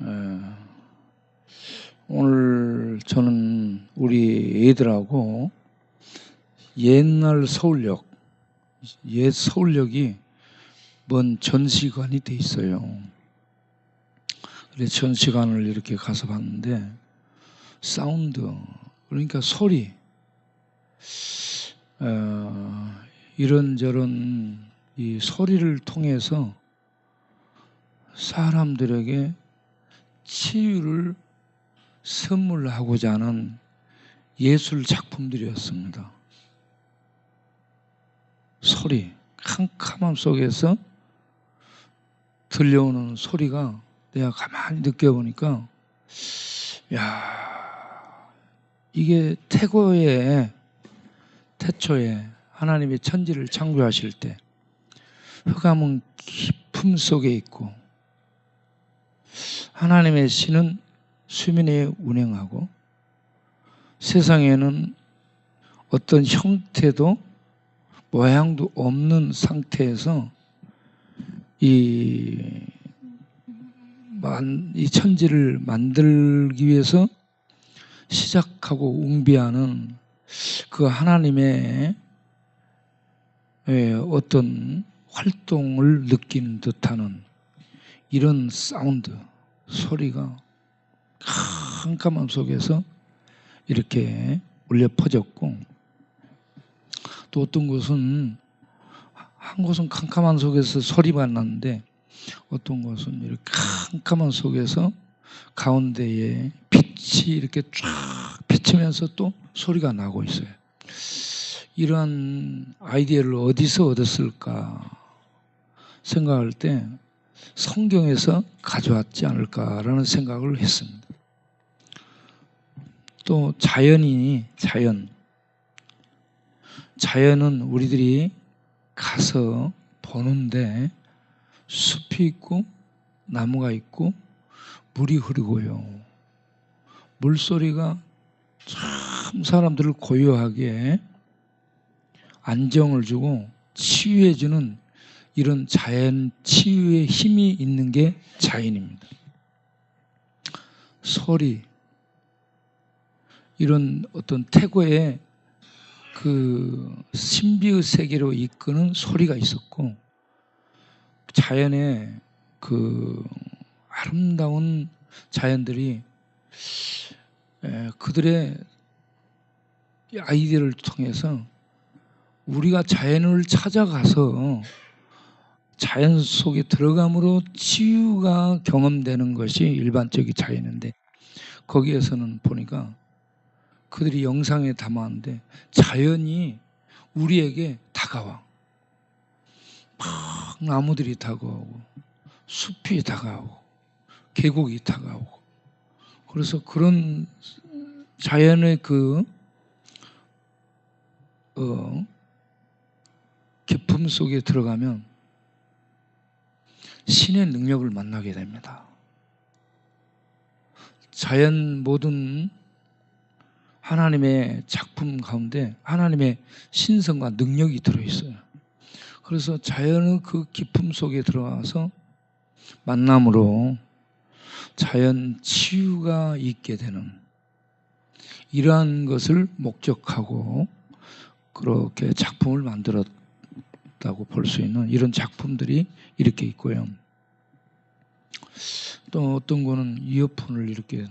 에, 오늘 저는 우리 애들하고 옛날 서울역, 옛 서울역이 먼 전시관이 돼 있어요. 그래서 전시관을 이렇게 가서 봤는데 사운드, 그러니까 소리, 이런저런 이 소리를 통해서 사람들에게 치유를 선물하고자 하는 예술 작품들이었습니다. 소리, 캄캄함 속에서 들려오는 소리가 내가 가만히 느껴보니까 이게 태초에 하나님이 천지를 창조하실 때 흑암은 깊음 속에 있고 하나님의 신은 수면에 운행하고 세상에는 어떤 형태도 모양도 없는 상태에서 이 천지를 만들기 위해서 시작하고 웅비하는 그 하나님의 어떤 활동을 느끼는 듯하는 이런 사운드, 소리가 캄캄함 속에서 이렇게 울려 퍼졌고, 또 어떤 곳은 한 곳은 캄캄한 속에서 소리가 났는데 어떤 곳은 이렇게 캄캄한 속에서 가운데에 빛이 이렇게 쫙 비치면서 또 소리가 나고 있어요. 이러한 아이디어를 어디서 얻었을까 생각할 때 성경에서 가져왔지 않을까라는 생각을 했습니다. 또 자연은 우리들이 가서 보는데 숲이 있고 나무가 있고 물이 흐르고요. 물소리가 참 사람들을 고요하게 안정을 주고 치유해주는 이런 자연 치유의 힘이 있는 게 자연입니다. 소리, 이런 어떤 태고의 그 신비의 세계로 이끄는 소리가 있었고, 자연의 그 아름다운 자연들이 그들의 아이디어를 통해서 우리가 자연을 찾아가서 자연 속에 들어감으로 치유가 경험되는 것이 일반적인 자연인데, 거기에서는 보니까 그들이 영상에 담았는데 자연이 우리에게 다가와. 막 나무들이 다가오고 숲이 다가오고 계곡이 다가오고, 그래서 그런 자연의 그 깊음 속에 들어가면 신의 능력을 만나게 됩니다. 자연 모든 하나님의 작품 가운데 하나님의 신성과 능력이 들어있어요. 그래서 자연의 그 깊음 속에 들어가서 만남으로 자연 치유가 있게 되는 이러한 것을 목적하고 그렇게 작품을 만들었다고 볼 수 있는 이런 작품들이 이렇게 있고요. 또 어떤 거는 이어폰을 이렇게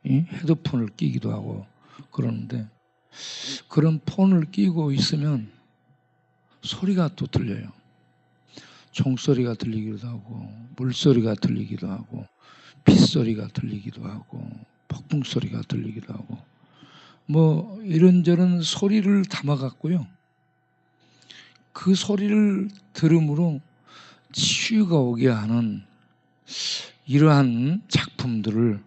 헤드폰을 끼기도 하고 그러는데, 그런 폰을 끼고 있으면 소리가 또 들려요. 종소리가 들리기도 하고 물소리가 들리기도 하고 빗소리가 들리기도 하고 폭풍소리가 들리기도 하고 뭐 이런저런 소리를 담아갔고요. 그 소리를 들음으로 치유가 오게 하는 이러한 작품들을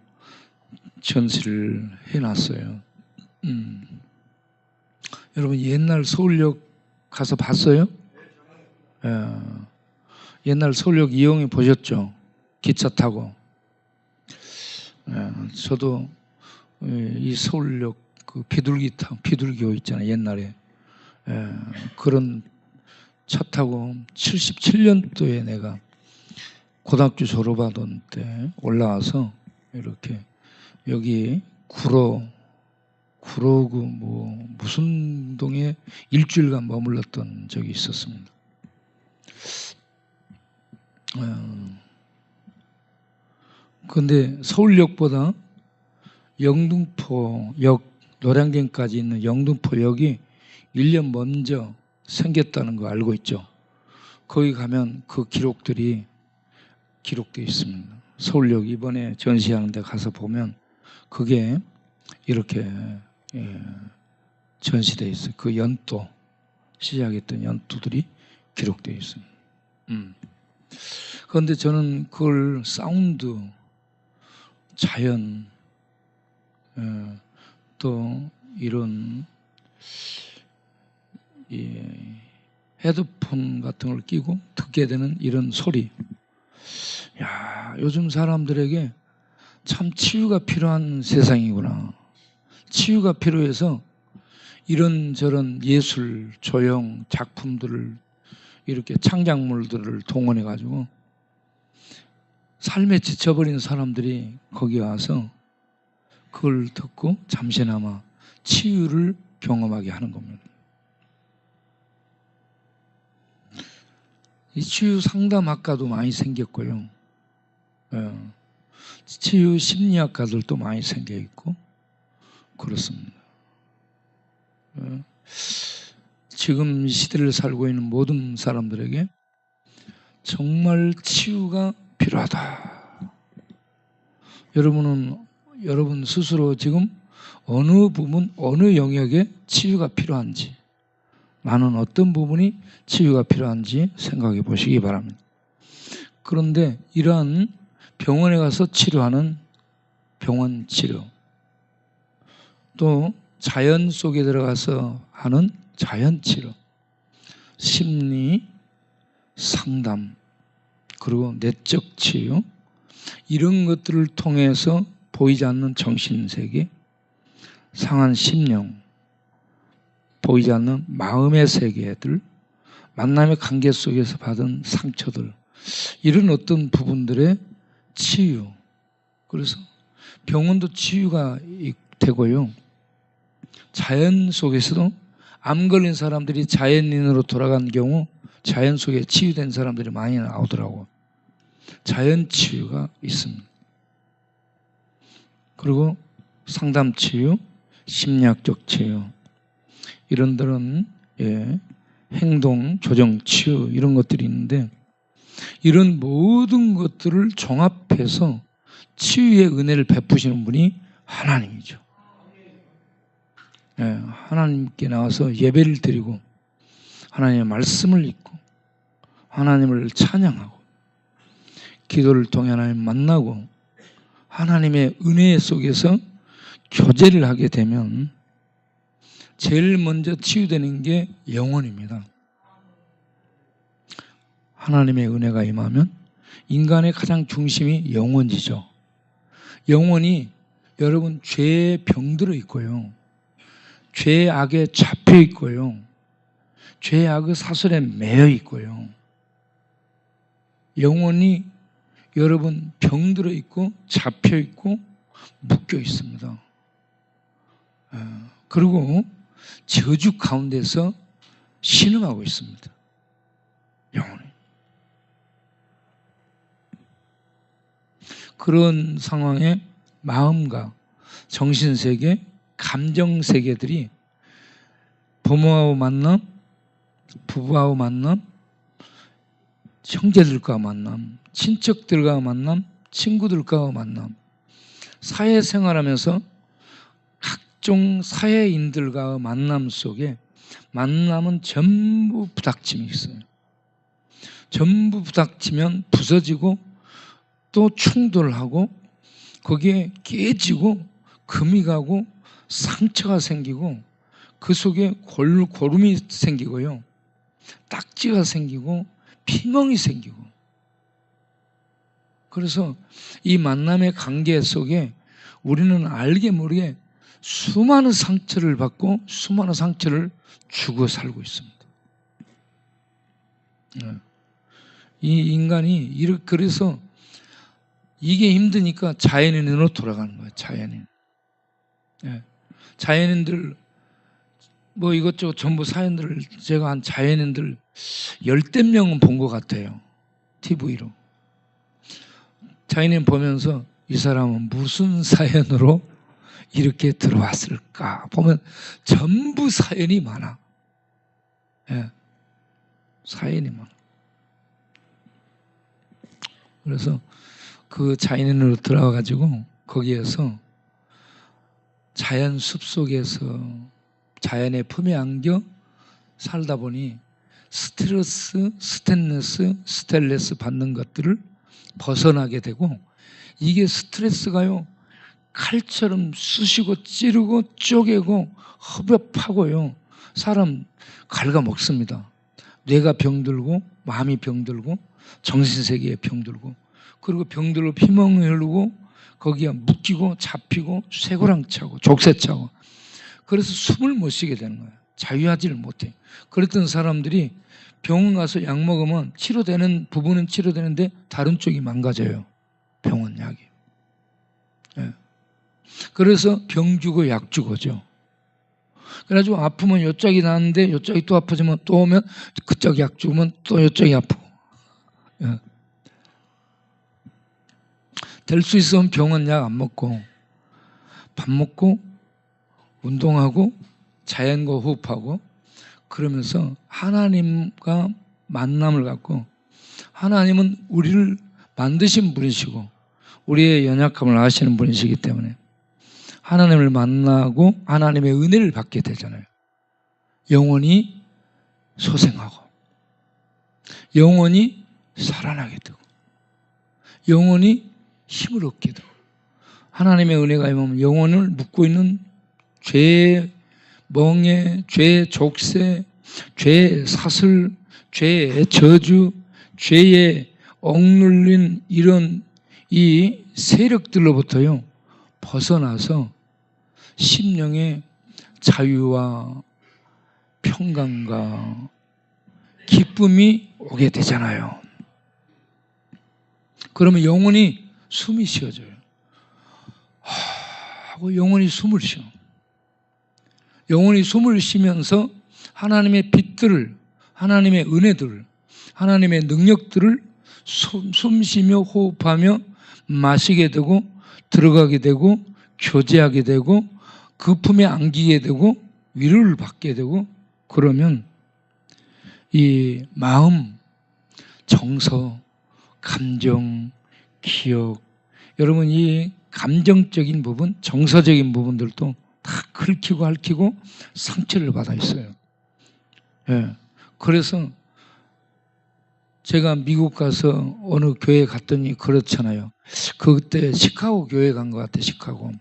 전시를 해놨어요. 여러분 옛날 서울역 가서 봤어요? 옛날 서울역 이용해 보셨죠? 기차 타고. 저도 이 서울역 그 비둘기호 있잖아요. 옛날에 그런 차 타고 77년도에 내가 고등학교 졸업하던 때 올라와서 이렇게 여기 구로구 뭐 무슨 동에 일주일간 머물렀던 적이 있었습니다. 그런데 서울역보다 영등포역 노량진까지 있는 영등포역이 1년 먼저 생겼다는 거 알고 있죠? 거기 가면 그 기록들이 기록되어 있습니다. 서울역 이번에 전시하는 데 가서 보면 그게 이렇게 전시되어 있어요. 그 연도, 시작했던 연도들이 기록되어 있습니다. 그런데 저는 그걸 사운드, 자연, 또 이런 헤드폰 같은 걸 끼고 듣게 되는 이런 소리, 야, 요즘 사람들에게 참 치유가 필요한 세상이구나. 치유가 필요해서 이런저런 예술, 조형, 작품들을 이렇게 창작물들을 동원해 가지고 삶에 지쳐버린 사람들이 거기 와서 그걸 듣고 잠시나마 치유를 경험하게 하는 겁니다. 이 치유 상담학과도 많이 생겼고요. 치유 심리학과들도 많이 생겨 있고 그렇습니다. 지금 이 시대를 살고 있는 모든 사람들에게 정말 치유가 필요하다. 여러분 스스로 지금 어느 부분, 어느 영역에 치유가 필요한지, 나는 어떤 부분이 치유가 필요한지 생각해 보시기 바랍니다. 그런데 이러한 병원에 가서 치료하는 병원 치료, 또 자연 속에 들어가서 하는 자연 치료, 심리, 상담, 그리고 내적 치유, 이런 것들을 통해서 보이지 않는 정신세계, 상한 심령, 보이지 않는 마음의 세계들, 만남의 관계 속에서 받은 상처들, 이런 어떤 부분들의 치유. 그래서 병원도 치유가 되고요. 자연 속에서도 암 걸린 사람들이 자연인으로 돌아간 경우 자연 속에 치유된 사람들이 많이 나오더라고요. 자연 치유가 있습니다. 그리고 상담 치유, 심리학적 치유, 이런들은 행동 조정 치유, 이런 것들이 있는데, 이런 모든 것들을 종합해서 치유의 은혜를 베푸시는 분이 하나님이죠. 하나님께 나와서 예배를 드리고 하나님의 말씀을 읽고 하나님을 찬양하고 기도를 통해 하나님 만나고 하나님의 은혜 속에서 교제를 하게 되면 제일 먼저 치유되는 게 영혼입니다. 하나님의 은혜가 임하면 인간의 가장 중심이 영혼이죠. 영혼이 여러분 죄의 병들어 있고요, 죄의 악에 잡혀 있고요, 죄의 악의 사슬에 매여 있고요, 영혼이 여러분 병들어 있고 잡혀 있고 묶여 있습니다. 그리고 저주 가운데서 신음하고 있습니다. 영혼이. 그런 상황에 마음과 정신세계, 감정세계들이 부모하고 만남, 부부하고 만남, 형제들과 만남, 친척들과 만남, 친구들과 만남, 사회생활하면서 각종 사회인들과 만남 속에 만남은 전부 부닥침이 있어요. 전부 부닥치면 부서지고 또 충돌하고 거기에 깨지고 금이 가고 상처가 생기고 그 속에 고름이 생기고요, 딱지가 생기고 피멍이 생기고, 그래서 이 만남의 관계 속에 우리는 알게 모르게 수많은 상처를 받고 수많은 상처를 주고 살고 있습니다. 이 인간이 그래서 이게 힘드니까 자연인으로 돌아가는 거예요. 자연인. 예. 자연인들 뭐 이것저것 전부 사연들을 제가 한 자연인들 10대 명은 본 것 같아요. TV로. 자연인 보면서 이 사람은 무슨 사연으로 이렇게 들어왔을까 보면 전부 사연이 많아. 예. 사연이 많아. 그래서 그 자연인으로 들어와가지고 거기에서 자연 숲속에서 자연의 품에 안겨 살다 보니 스트레스, 스텔레스 받는 것들을 벗어나게 되고, 이게 스트레스가요 칼처럼 쑤시고 찌르고 쪼개고 허벽하고요 사람 갉아먹습니다. 뇌가 병들고 마음이 병들고 정신세계에 병들고, 그리고 병들고 피멍이 흐르고 거기에 묶이고 잡히고 쇠고랑 차고 족쇄 차고, 그래서 숨을 못 쉬게 되는 거예요. 자유하지를 못해. 그랬던 사람들이 병원 가서 약 먹으면 치료되는 부분은 치료되는데 다른 쪽이 망가져요. 병원 약이. 예. 그래서 병 주고 약 주고죠. 그래가지고 아프면 요짝이 나는데 요짝이 또 아프지만 또 오면 그쪽 약 주면 또 요짝이 아프고. 예. 될 수 있으면 병원 약 안 먹고 밥 먹고 운동하고 자연과 호흡하고 그러면서 하나님과 만남을 갖고, 하나님은 우리를 만드신 분이시고 우리의 연약함을 아시는 분이시기 때문에 하나님을 만나고 하나님의 은혜를 받게 되잖아요. 영원히 소생하고 영원히 살아나게 되고 영원히 힘을 얻게 되고, 하나님의 은혜가 임하면 영혼을 묶고 있는 죄의 멍에, 죄의 족쇄, 죄의 사슬, 죄의 저주, 죄의 억눌린 이런 이 세력들로부터요 벗어나서 심령의 자유와 평강과 기쁨이 오게 되잖아요. 그러면 영혼이 숨이 쉬어져요. 하고 영혼이 숨을 쉬어. 영혼이 숨을 쉬면서 하나님의 빛들을, 하나님의 은혜들을, 하나님의 능력들을 숨쉬며 호흡하며 마시게 되고 들어가게 되고 교제하게 되고 그 품에 안기게 되고 위로를 받게 되고, 그러면 이 마음, 정서, 감정, 기억, 여러분 이 감정적인 부분, 정서적인 부분들도 다 긁히고 핥히고 상처를 받아 있어요. 예. 그래서 제가 미국 가서 어느 교회 갔더니 그렇잖아요. 그때 시카고 교회 간 것 같아. 시카고.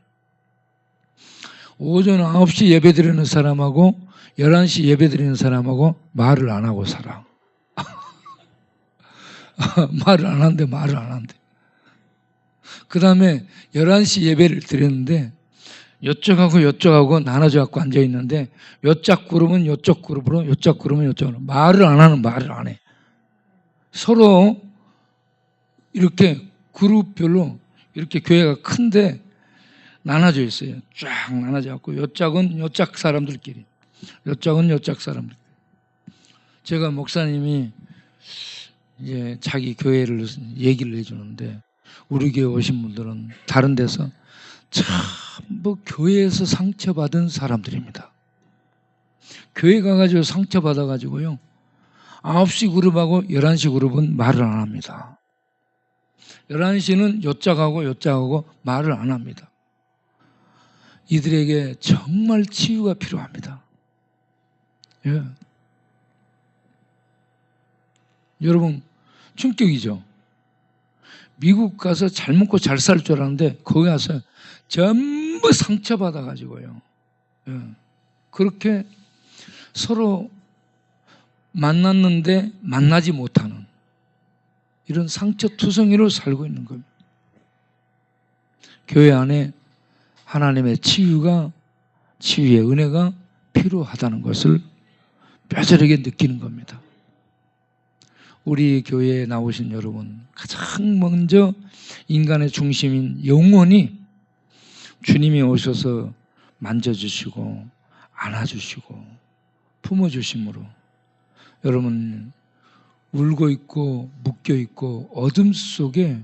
오전 9시 예배 드리는 사람하고 11시 예배 드리는 사람하고 말을 안 하고 살아. 말을 안 한대. 그 다음에 11시 예배를 드렸는데 요쪽하고 나눠져 갖고 앉아 있는데 요쪽 그룹은 요쪽 그룹으로, 요쪽 그룹은 요쪽으로 말을 안 해. 서로 이렇게 그룹별로 이렇게 교회가 큰데 나눠져 있어요. 쫙 나눠져 갖고 요짝은 요짝 사람들끼리, 요짝은 요짝 사람들. 제가 목사님이 이제 자기 교회를 얘기를 해주는데, 우리 교회 오신 분들은 다른 데서 전부 교회에서 상처받은 사람들입니다. 교회 가가지고 상처받아가지고요 9시 그룹하고 11시 그룹은 말을 안 합니다. 11시는 요짝하고 말을 안 합니다. 이들에게 정말 치유가 필요합니다. 예. 여러분 충격이죠. 미국 가서 잘 먹고 잘 살 줄 알았는데 거기 가서 전부 상처받아 가지고요. 예. 그렇게 서로 만났는데 만나지 못하는 이런 상처투성이로 살고 있는 겁니다. 교회 안에 하나님의 치유의 은혜가 필요하다는 것을 뼈저리게 느끼는 겁니다. 우리 교회에 나오신 여러분, 가장 먼저 인간의 중심인 영혼이 주님이 오셔서 만져주시고 안아주시고 품어주심으로 여러분 울고 있고 묶여 있고 어둠 속에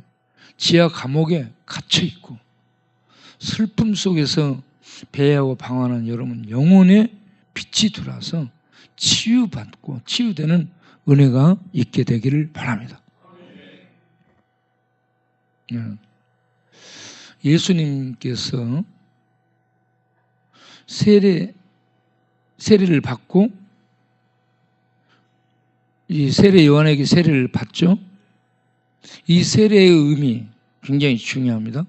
지하 감옥에 갇혀 있고 슬픔 속에서 배회하고 방황하는 여러분 영혼에 빛이 들어와서 치유받고 치유되는 은혜가 있게 되기를 바랍니다. 예수님께서 세례를 받고 이 세례 요한에게 세례를 받죠. 이 세례의 의미 굉장히 중요합니다.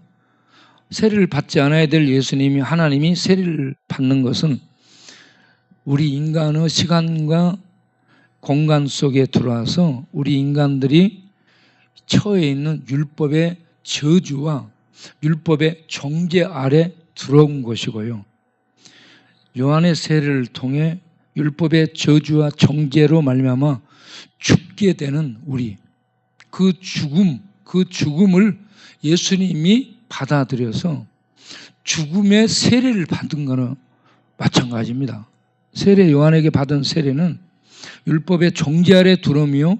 세례를 받지 않아야 될 예수님이 하나님이 세례를 받는 것은 우리 인간의 시간과 공간 속에 들어와서 우리 인간들이 처해 있는 율법의 저주와 율법의 정죄 아래 들어온 것이고요. 요한의 세례를 통해 율법의 저주와 정죄로 말미암아 죽게 되는 우리 그 죽음을 예수님이 받아들여서 죽음의 세례를 받은 거는 마찬가지입니다. 세례 요한에게 받은 세례는 율법의 정죄 아래 들어오며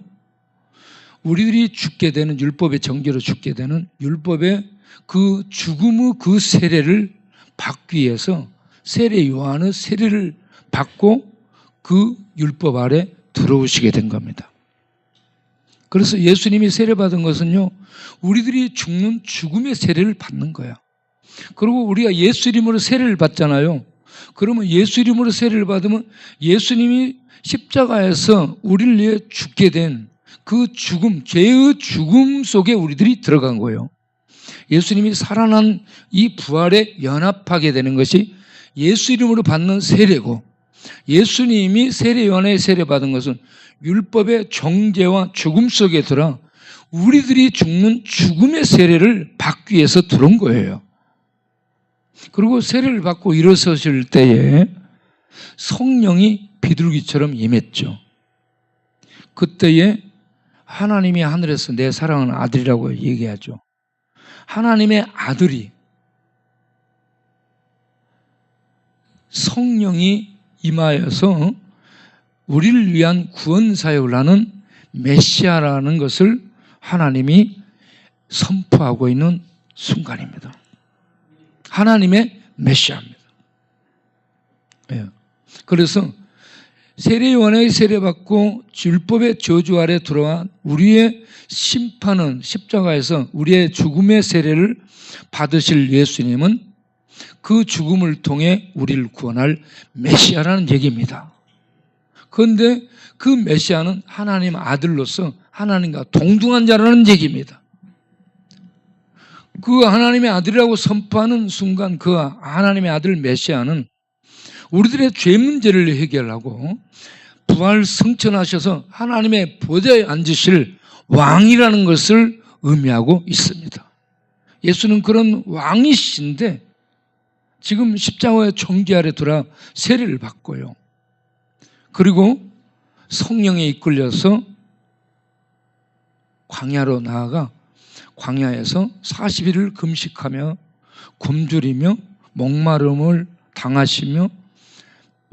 우리들이 죽게 되는 율법의 정죄로 죽게 되는 율법의 그 죽음의 그 세례를 받기 위해서 세례 요한의 세례를 받고 그 율법 아래 들어오시게 된 겁니다. 그래서 예수님이 세례받은 것은요, 우리들이 죽는 죽음의 세례를 받는 거야. 그리고 우리가 예수 이름으로 세례를 받잖아요. 그러면 예수 이름으로 세례를 받으면 예수님이 십자가에서 우리를 위해 죽게 된 그 죽음, 죄의 죽음 속에 우리들이 들어간 거예요. 예수님이 살아난 이 부활에 연합하게 되는 것이 예수 이름으로 받는 세례고, 예수님이 세례 요한에 세례받은 것은 율법의 정죄와 죽음 속에 들어 우리들이 죽는 죽음의 세례를 받기 위해서 들어온 거예요. 그리고 세례를 받고 일어서실 때에 성령이 비둘기처럼 임했죠. 그때에 하나님이 하늘에서 내 사랑하는 아들이라고 얘기하죠. 하나님의 아들이 성령이 임하여서 우리를 위한 구원 사역을 하는 메시아라는 것을 하나님이 선포하고 있는 순간입니다. 하나님의 메시아입니다. 그래서 세례 요한의 세례받고 율법의 저주 아래 들어와 우리의 심판은 십자가에서 우리의 죽음의 세례를 받으실 예수님은 그 죽음을 통해 우리를 구원할 메시아라는 얘기입니다. 그런데 그 메시아는 하나님 아들로서 하나님과 동등한 자라는 얘기입니다. 그 하나님의 아들이라고 선포하는 순간 그 하나님의 아들 메시아는 우리들의 죄 문제를 해결하고 부활 승천하셔서 하나님의 보좌에 앉으실 왕이라는 것을 의미하고 있습니다. 예수는 그런 왕이신데 지금 십자가의 정죄 아래 들어 세례를 받고요. 그리고 성령에 이끌려서 광야로 나아가 광야에서 40일을 금식하며 굶주리며 목마름을 당하시며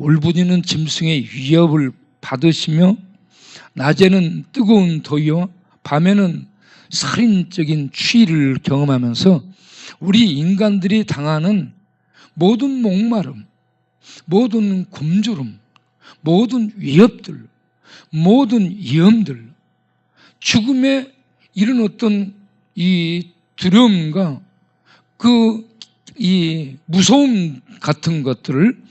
울부짖는 짐승의 위협을 받으시며 낮에는 뜨거운 더위와 밤에는 살인적인 추위를 경험하면서 우리 인간들이 당하는 모든 목마름, 모든 굶주림, 모든 위협들, 모든 위험들, 죽음의 이런 어떤 이 두려움과 이 무서움 같은 것들을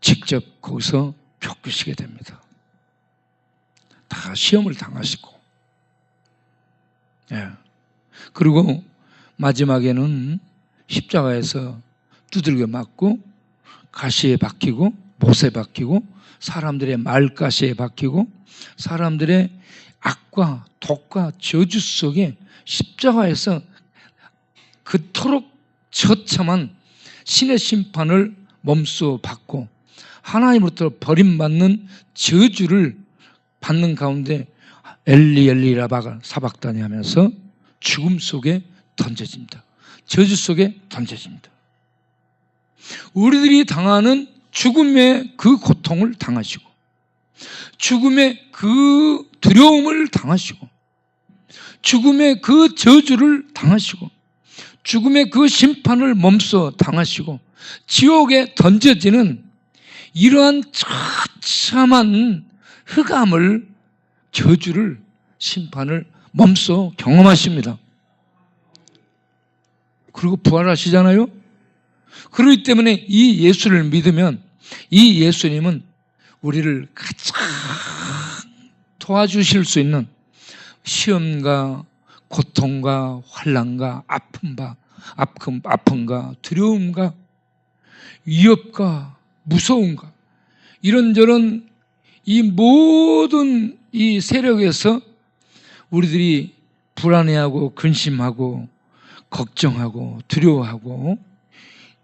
직접 거기서 겪으시게 됩니다. 다 시험을 당하시고, 그리고 마지막에는 십자가에서 두들겨 맞고 가시에 박히고 못에 박히고 사람들의 말가시에 박히고 사람들의 악과 독과 저주 속에 십자가에서 그토록 처참한 신의 심판을 몸소 받고 하나님으로부터 버림받는 저주를 받는 가운데 엘리 엘리 라바 사박다니 하면서 죽음 속에 던져집니다. 저주 속에 던져집니다. 우리들이 당하는 죽음의 그 고통을 당하시고 죽음의 그 두려움을 당하시고 죽음의 그 저주를 당하시고 죽음의 그 심판을 몸소 당하시고 지옥에 던져지는 이러한 처참한 흑암을, 저주를, 심판을 몸소 경험하십니다. 그리고 부활하시잖아요. 그렇기 때문에 이 예수를 믿으면 이 예수님은 우리를 가장 도와주실 수 있는 시험과 고통과 환난과 아픔과 두려움과 위협과 무서움과 이런저런 이 모든 이 세력에서 우리들이 불안해하고 근심하고 걱정하고 두려워하고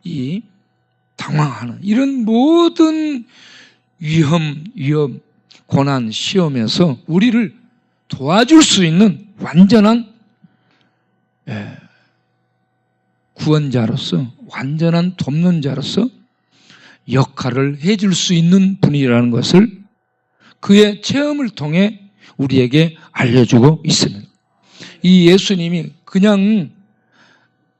이 당황하는 이런 모든 위험, 고난, 시험에서 우리를 도와줄 수 있는 완전한 구원자로서, 완전한 돕는 자로서 역할을 해줄 수 있는 분이라는 것을 그의 체험을 통해 우리에게 알려주고 있습니다. 이 예수님이 그냥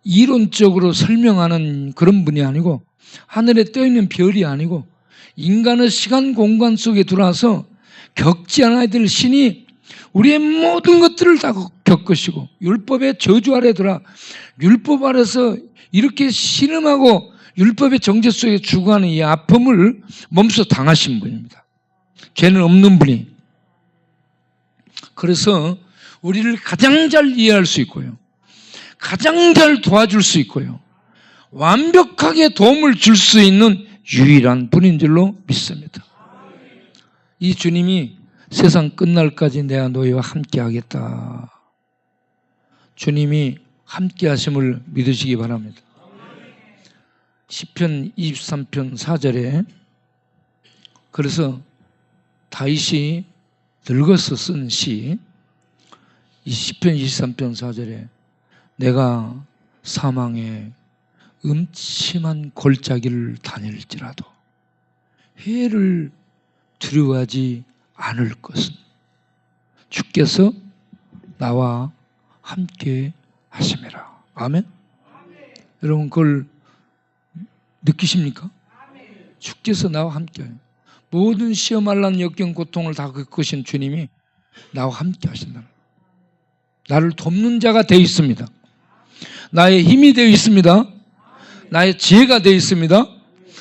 이론적으로 설명하는 그런 분이 아니고 하늘에 떠있는 별이 아니고 인간의 시간 공간 속에 들어와서 겪지 않아야 될 신이 우리의 모든 것들을 다 겪으시고 율법의 저주 아래 들어 율법 아래서 이렇게 신음하고 율법의 정죄 속에 죽어가는 이 아픔을 몸소 당하신 분입니다. 죄는 없는 분이. 그래서 우리를 가장 잘 이해할 수 있고요. 가장 잘 도와줄 수 있고요. 완벽하게 도움을 줄 수 있는 유일한 분인 줄로 믿습니다. 이 주님이 세상 끝날까지 내가 너희와 함께 하겠다. 주님이 함께 하심을 믿으시기 바랍니다. 시편 23편 4절에 그래서 다윗이 늙어서 쓴 시, 이 시편 23편 4절에 내가 사망의 음침한 골짜기를 다닐지라도 해를 두려워하지 않을 것은 주께서 나와 함께 하심이라. 아멘? 여러분 그걸 느끼십니까? 주께서 나와 함께 하요. 모든 시험할란 역경 고통을 다 겪으신 주님이 나와 함께 하신다. 나를 돕는 자가 되어 있습니다. 나의 힘이 되어 있습니다. 나의 지혜가 되어 있습니다.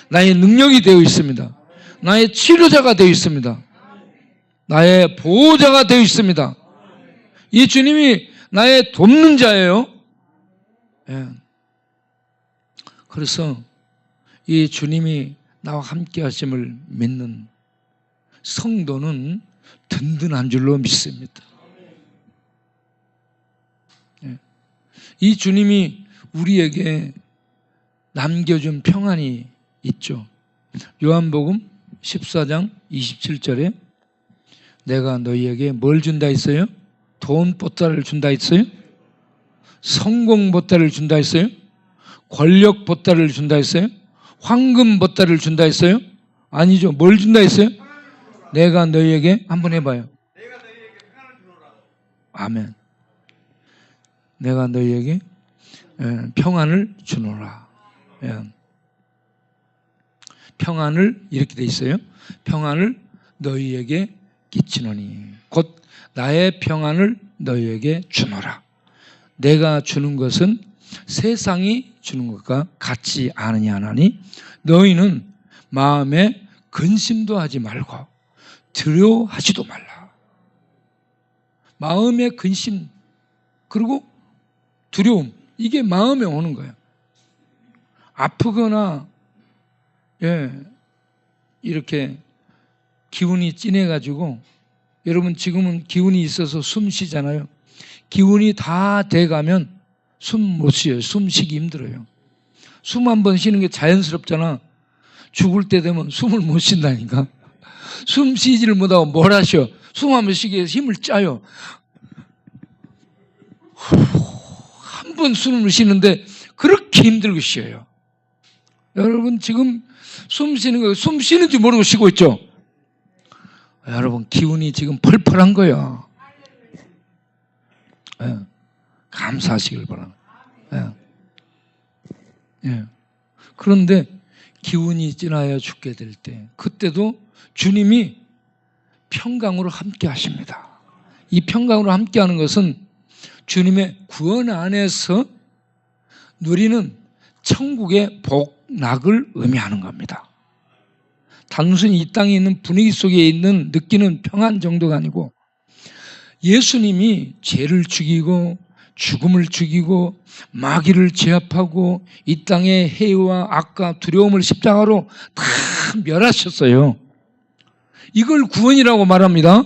나의 능력이 되어 있습니다. 나의 치료자가 되어 있습니다. 나의 보호자가 되어 있습니다. 이 주님이 나의 돕는 자예요. 예. 그래서 이 주님이 나와 함께 하심을 믿는 성도는 든든한 줄로 믿습니다. 예. 이 주님이 우리에게 남겨준 평안이 있죠. 요한복음 14장 27절에 내가 너희에게 뭘 준다 했어요? 돈 보따리를 준다 했어요? 성공 보따리를 준다 했어요? 권력 보따리를 준다 했어요? 황금 보따리를 준다 했어요? 아니죠. 뭘 준다 했어요? 내가 너희에게 한번 해봐요. 아멘. 내가 너희에게 평안을 주노라. 평안을 이렇게 돼 있어요. 평안을 너희에게 끼치노니 곧 나의 평안을 너희에게 주노라. 내가 주는 것은 세상이 주는 것과 같지 않으냐 하나니 너희는 마음에 근심도 하지 말고 두려워하지도 말라. 마음의 근심 그리고 두려움 이게 마음에 오는 거예요. 아프거나 이렇게 기운이 진해가지고 여러분 지금은 기운이 있어서 숨 쉬잖아요. 기운이 다 돼가면 숨 못 쉬어요. 숨 쉬기 힘들어요. 숨 한 번 쉬는 게 자연스럽잖아. 죽을 때 되면 숨을 못 쉰다니까. 숨 쉬지를 못하고 뭘 하셔? 숨 한번 쉬기 위해서 힘을 짜요. 한 번 숨을 쉬는데 그렇게 힘들고 쉬어요. 여러분 지금 숨 쉬는 거, 숨 쉬는지 모르고 쉬고 있죠? 여러분 기운이 지금 펄펄한 거예요. 예. 감사하시길 바랍니다. 예. 예. 그런데 기운이 지나야 죽게 될 때, 그때도 주님이 평강으로 함께 하십니다. 이 평강으로 함께 하는 것은 주님의 구원 안에서 누리는 천국의 복락을 의미하는 겁니다. 단순히 이 땅에 있는 분위기 속에 있는 느끼는 평안 정도가 아니고, 예수님이 죄를 죽이고 죽음을 죽이고 마귀를 제압하고 이 땅의 해와 악과 두려움을 십자가로 다 멸하셨어요. 이걸 구원이라고 말합니다.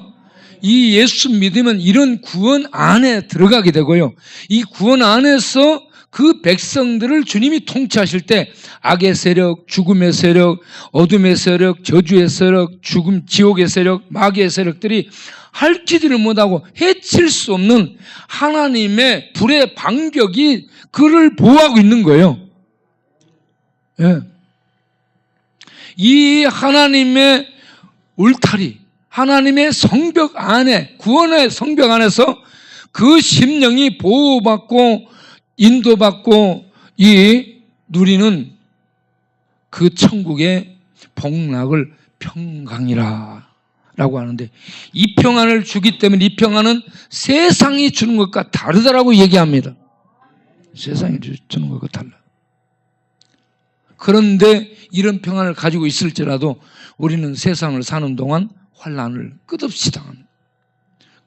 이 예수 믿으면 이런 구원 안에 들어가게 되고요. 이 구원 안에서 그 백성들을 주님이 통치하실 때 악의 세력, 죽음의 세력, 어둠의 세력, 저주의 세력, 죽음, 지옥의 세력, 마귀의 세력들이 핥히지를 못하고 해칠 수 없는 하나님의 불의 방벽이 그를 보호하고 있는 거예요. 예. 이 하나님의 울타리, 하나님의 성벽 안에, 구원의 성벽 안에서 그 심령이 보호받고 인도받고 누리는 그 천국의 복락을 평강이라 라고 하는데, 이 평안을 주기 때문에 이 평안은 세상이 주는 것과 다르다라고 얘기합니다. 세상이 주는 것과 달라. 그런데 이런 평안을 가지고 있을지라도 우리는 세상을 사는 동안 환난을 끝없이 당합니다.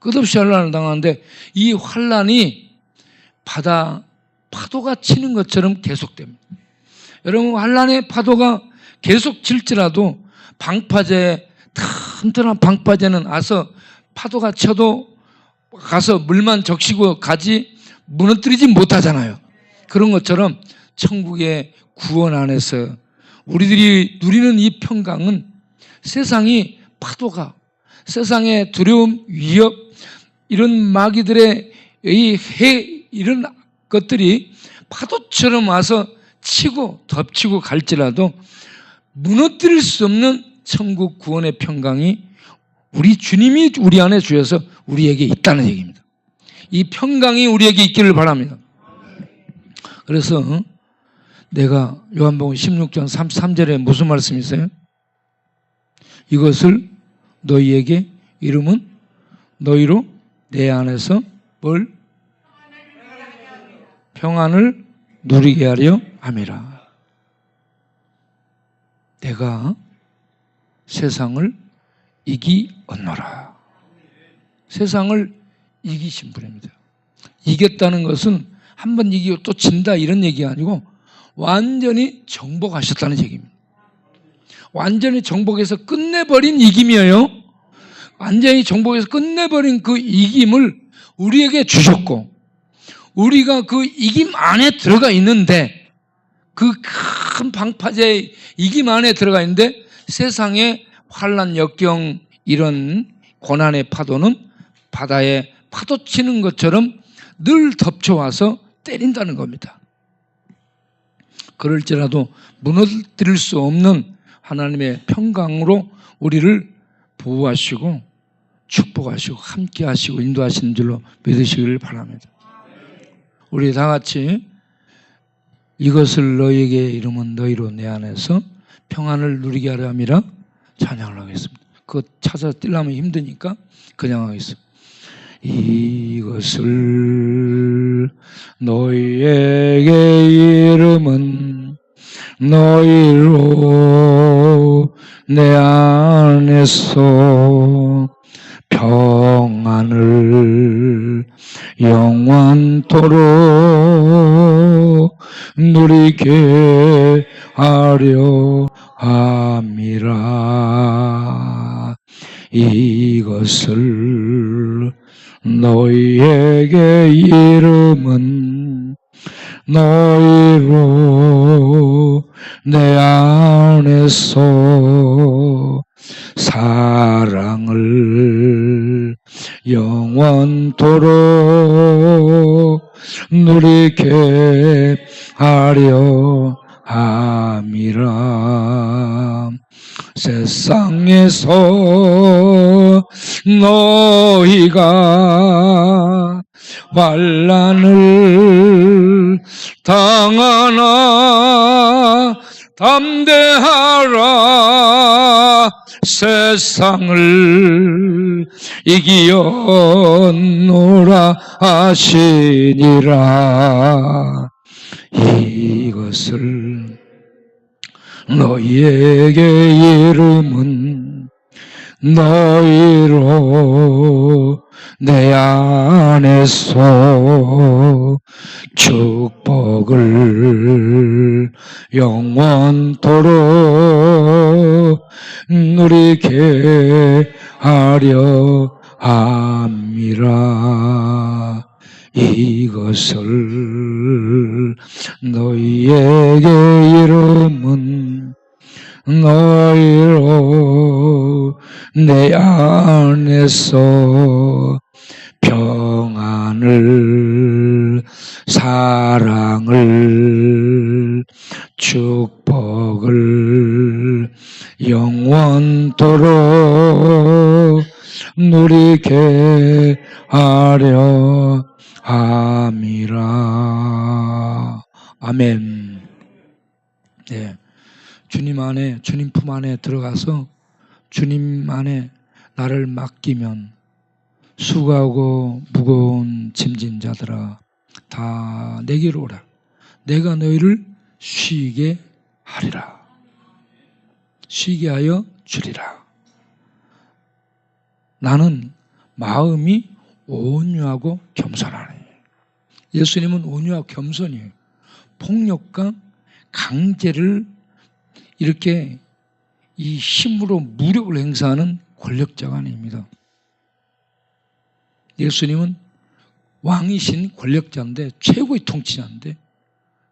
끝없이 환난을 당하는데 이 환난이 파도가 치는 것처럼 계속됩니다. 여러분, 환난의 파도가 계속 칠지라도 튼튼한 방파제는 와서 파도가 쳐도 가서 물만 적시고 가지 무너뜨리지 못하잖아요. 그런 것처럼 천국의 구원 안에서 우리들이 누리는 이 평강은 세상이 파도가, 세상의 두려움, 위협, 이런 마귀들의 이런 것들이 파도처럼 와서 치고 덮치고 갈지라도 무너뜨릴 수 없는 천국 구원의 평강이 우리 주님이 우리 안에 주셔서 우리에게 있다는 얘기입니다. 이 평강이 우리에게 있기를 바랍니다. 그래서 내가 요한복음 16장 33절에 무슨 말씀이 있어요? 이것을 너희에게 이름은 너희로 내 안에서 뭘? 평안을 누리게 하려 함이라. 내가 세상을 이기었노라. 세상을 이기신 분입니다. 이겼다는 것은 한 번 이기고 또 진다 이런 얘기가 아니고 완전히 정복하셨다는 얘기입니다. 완전히 정복해서 끝내버린 이김이에요. 완전히 정복해서 끝내버린 그 이김을 우리에게 주셨고, 우리가 그 이김 안에 들어가 있는데, 그 큰 방파제의 이김 안에 들어가 있는데 세상의 환난, 역경, 이런 고난의 파도는 바다에 파도 치는 것처럼 늘 덮쳐와서 때린다는 겁니다. 그럴지라도 무너뜨릴 수 없는 하나님의 평강으로 우리를 보호하시고 축복하시고 함께 하시고 인도하시는 줄로 믿으시기를 바랍니다. 우리 다 같이 이것을 너희에게 이름은 너희로 내 안에서 평안을 누리게 하려 함이라 찬양을 하겠습니다. 그거 찾아 뛰려면 힘드니까 그냥 하겠습니다. 이것을 너희에게 이름은 너희로 내 안에서 평안을 영원토록 누리게 하려 함이라. 이것을 너희에게 이름은 너희로 내 안에서 영원토록 누리게 하려 함이라. 세상에서 너희가 환난을 당하나 담대하라. 세상을 이기었노라 하시니라. 이것을 너희에게 이름은 너희로 내 안에서 축복을 영원토록 누리게 하려 함이라. 이것을 너희에게 이름은 너희로 내 안에서 평안을, 사랑을, 축복을 영원토록 누리게 하려 함이라. 아멘. 네. 주님 안에, 주님 품 안에 들어가서 주님 안에 나를 맡기면 수고하고 무거운 짐진 자들아 다 내게로 오라. 내가 너희를 쉬게 하리라. 쉬게 하여 주리라. 나는 마음이 온유하고 겸손하네. 예수님은 온유하고 겸손이에요. 폭력과 강제를 이렇게 이 힘으로 무력을 행사하는 권력자가 아닙니다. 예수님은 왕이신 권력자인데, 최고의 통치자인데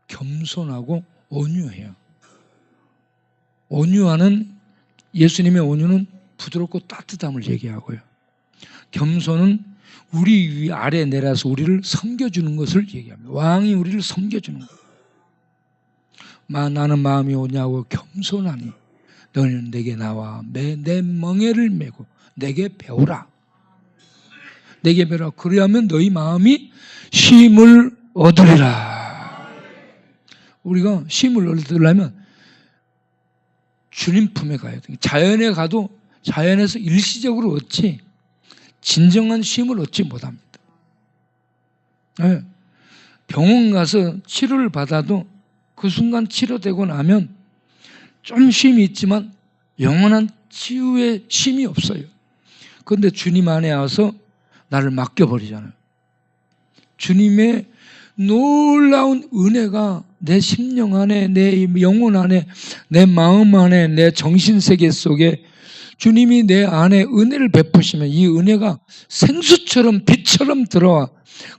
겸손하고 온유해요. 온유하는, 예수님의 온유는 부드럽고 따뜻함을 얘기하고요. 겸손은 우리 위 아래 내려서 우리를 섬겨주는 것을 얘기합니다. 왕이 우리를 섬겨주는 것. 나는 마음이 오냐고 겸손하니 너는 내게 나와 내 멍에를 메고 내게 배우라. 내게 배우라. 그리하면 너희 마음이 쉼을 얻으리라. 우리가 쉼을 얻으려면 주님 품에 가야 돼요. 자연에 가도 자연에서 일시적으로 얻지 진정한 쉼을 얻지 못합니다. 네. 병원 가서 치료를 받아도 그 순간 치료되고 나면 좀 쉼이 있지만 영원한 치유의 쉼이 없어요. 그런데 주님 안에 와서 나를 맡겨버리잖아요. 주님의 놀라운 은혜가 내 심령 안에, 내 영혼 안에, 내 마음 안에, 내 정신세계 속에 주님이 내 안에 은혜를 베푸시면 이 은혜가 생수처럼 빛처럼 들어와.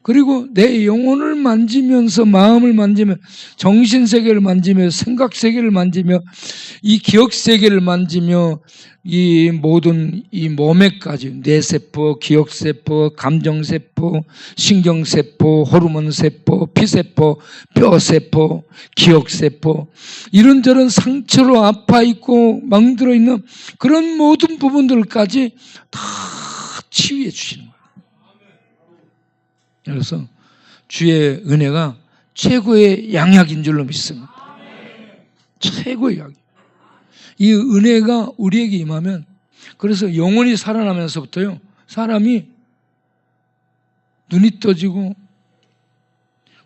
그리고 내 영혼을 만지면서, 마음을 만지며, 정신세계를 만지며, 생각세계를 만지며, 이 기억세계를 만지며, 이 모든 이 몸에까지 뇌세포, 기억세포, 감정세포, 신경세포, 호르몬세포, 피세포, 뼈세포, 기억세포, 이런저런 상처로 아파있고 멍들어 있는 그런 모든 부분들까지 다 치유해 주시는 거예요. 그래서 주의 은혜가 최고의 양약인 줄로 믿습니다. 최고의 약. 이 은혜가 우리에게 임하면, 그래서 영혼이 살아나면서부터요, 사람이 눈이 떠지고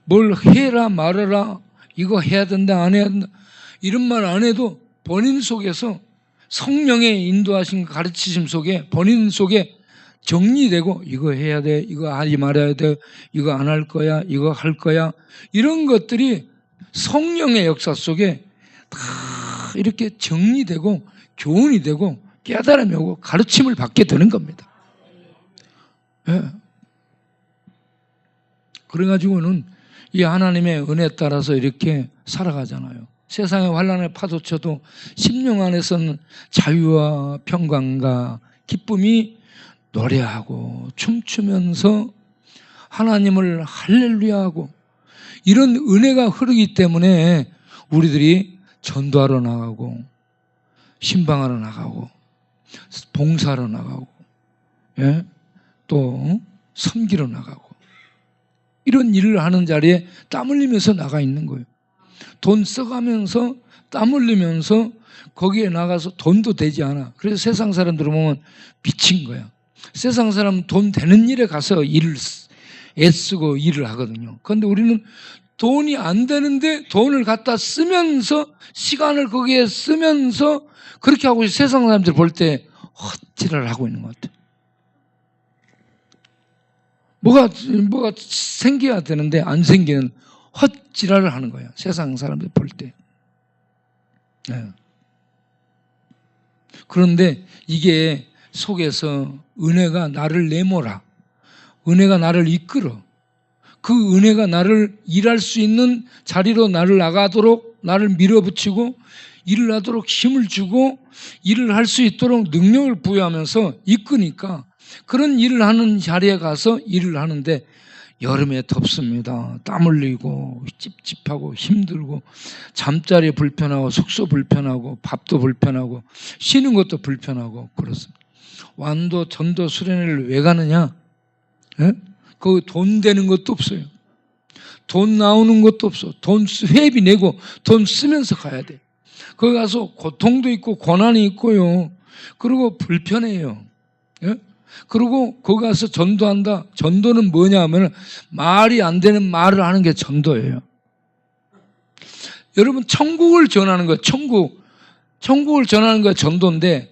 뭘 해라 말아라, 이거 해야 된다 안 해야 된다 이런 말 안 해도 본인 속에서 성령의 인도하신 가르치심 속에 본인 속에 정리되고, 이거 해야 돼, 이거 하지 말아야 돼, 이거 안 할 거야, 이거 할 거야, 이런 것들이 성령의 역사 속에 다 이렇게 정리되고 교훈이 되고 깨달음이 오고 가르침을 받게 되는 겁니다. 네. 그래가지고는 이 하나님의 은혜에 따라서 이렇게 살아가잖아요. 세상의 환난을 파도쳐도 심령 안에서는 자유와 평강과 기쁨이 노래하고 춤추면서 하나님을 할렐루야 하고 이런 은혜가 흐르기 때문에 우리들이 전도하러 나가고 신방하러 나가고 봉사하러 나가고 예? 또 섬기러 나가고 이런 일을 하는 자리에 땀 흘리면서 나가 있는 거예요. 돈 써가면서 땀 흘리면서 거기에 나가서 돈도 되지 않아. 그래서 세상 사람들을 보면 미친 거야. 세상 사람은 돈 되는 일에 가서 일을 애쓰고 일을 하거든요. 그런데 우리는 돈이 안 되는데 돈을 갖다 쓰면서 시간을 거기에 쓰면서 그렇게 하고 세상 사람들 볼 때 헛질을 하고 있는 것 같아요. 뭐가 생겨야 되는데 안 생기는 헛질을 하는 거예요. 세상 사람들 볼 때. 네. 그런데 이게 속에서 은혜가 나를 내몰아. 은혜가 나를 이끌어. 그 은혜가 나를 일할 수 있는 자리로 나를 나가도록 나를 밀어붙이고 일을 하도록 힘을 주고 일을 할 수 있도록 능력을 부여하면서 이끄니까 그런 일을 하는 자리에 가서 일을 하는데 여름에 덥습니다. 땀 흘리고 찝찝하고 힘들고 잠자리 불편하고 숙소 불편하고 밥도 불편하고 쉬는 것도 불편하고 그렇습니다. 완도 전도 수련회를 왜 가느냐? 예? 그 돈 되는 것도 없어요. 돈 나오는 것도 없어. 돈 회비 내고 돈 쓰면서 가야 돼. 거기 가서 고통도 있고 고난이 있고요. 그리고 불편해요. 예? 그리고 거기 가서 전도한다. 전도는 뭐냐 하면 말이 안 되는 말을 하는 게 전도예요. 여러분 천국을 전하는 거예요. 천국을 전하는 게 전도인데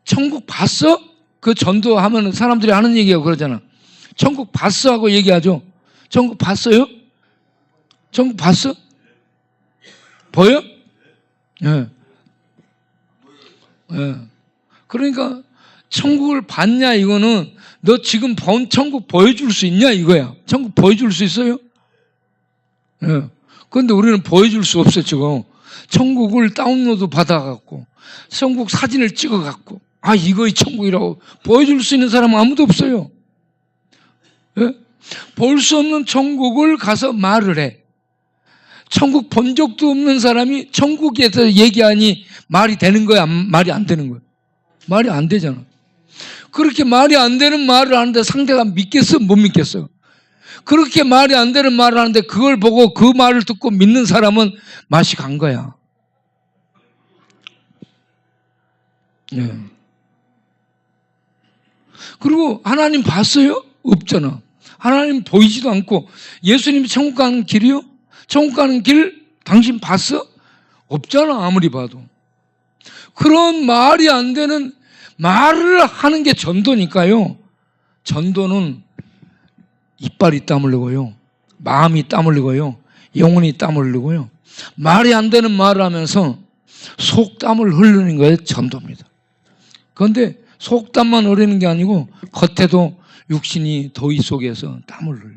천국 봤어? 그 전도하면 사람들이 하는 얘기가 그러잖아. 천국 봤어? 하고 얘기하죠. 천국 봤어요? 천국 봤어? 보여? 예. 예. 그러니까 천국을 봤냐 이거는 너 지금 본 천국 보여줄 수 있냐 이거야. 천국 보여줄 수 있어요? 예. 그런데 우리는 보여줄 수 없어 지금. 천국을 다운로드 받아갖고 천국 사진을 찍어갖고 아 이거이 천국이라고 보여줄 수 있는 사람은 아무도 없어요. 예? 볼 수 없는 천국을 가서 말을 해. 천국 본 적도 없는 사람이 천국에 대해서 얘기하니 말이 되는 거야? 말이 안 되는 거야? 말이 안 되잖아. 그렇게 말이 안 되는 말을 하는데 상대가 믿겠어? 못 믿겠어? 그렇게 말이 안 되는 말을 하는데 그걸 보고 그 말을 듣고 믿는 사람은 맛이 간 거야. 예. 그리고 하나님 봤어요? 없잖아. 하나님 보이지도 않고 예수님이 천국 가는 길이요? 천국 가는 길 당신 봤어? 없잖아 아무리 봐도. 그런 말이 안 되는 말을 하는 게 전도니까요. 전도는 이빨이 땀 흘리고요. 마음이 땀 흘리고요. 영혼이 땀 흘리고요. 말이 안 되는 말을 하면서 속땀을 흘리는 거에 전도입니다. 그런데 속땀만 흘리는 게 아니고 겉에도 육신이 더위 속에서 땀을 흘려.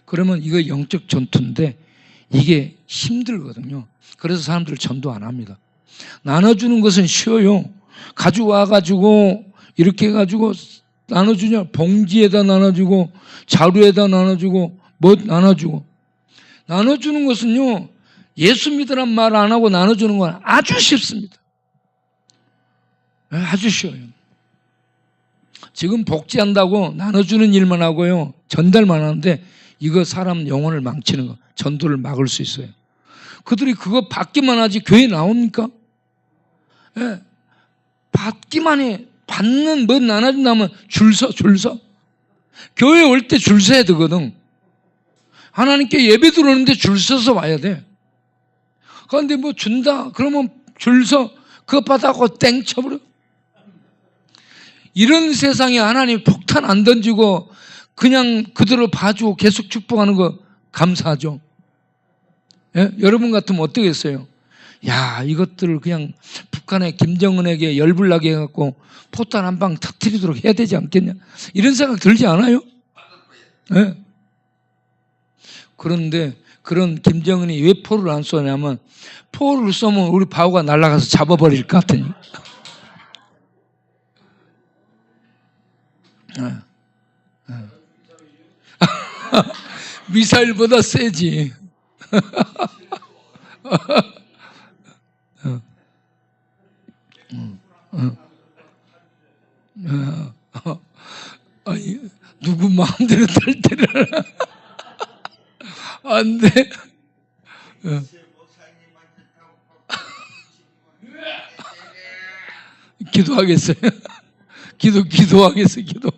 그러면 이거 영적 전투인데 이게 힘들거든요. 그래서 사람들 전도 안 합니다. 나눠주는 것은 쉬워요. 가져와가지고 이렇게 해가지고 나눠주냐? 봉지에다 나눠주고 자루에다 나눠주고 뭐 나눠주고. 나눠주는 것은요. 예수 믿으란 말 안 하고 나눠주는 건 아주 쉽습니다. 아주 쉬워요. 지금 복지한다고 나눠주는 일만 하고요. 전달만 하는데 이거 사람 영혼을 망치는 거, 전도를 막을 수 있어요. 그들이 그거 받기만 하지 교회 나옵니까? 예. 받기만 해. 받는 뭐 나눠준다면 줄 서. 교회 올 때 줄 서야 되거든. 하나님께 예배 들어오는데 줄 서서 와야 돼. 그런데 뭐 준다 그러면 줄 서. 그거 받아갖고 땡 쳐버려. 이런 세상에 하나님 폭탄 안 던지고 그냥 그대로 봐주고 계속 축복하는 거 감사하죠. 예? 여러분 같으면 어떻겠어요? 야, 이것들을 그냥 북한의 김정은에게 열불나게 해갖고 포탄 한 방 터뜨리도록 해야 되지 않겠냐? 이런 생각 들지 않아요? 예? 그런데 그런 김정은이 왜 포를 안 쏘냐면 포를 쏘면 우리 바오가 날아가서 잡아버릴 것 같으니. 미사일보다 세지. 아니, 누구 마음대로 탈 때를 안 돼. 기도하겠어요. 기도하겠어요. 기도.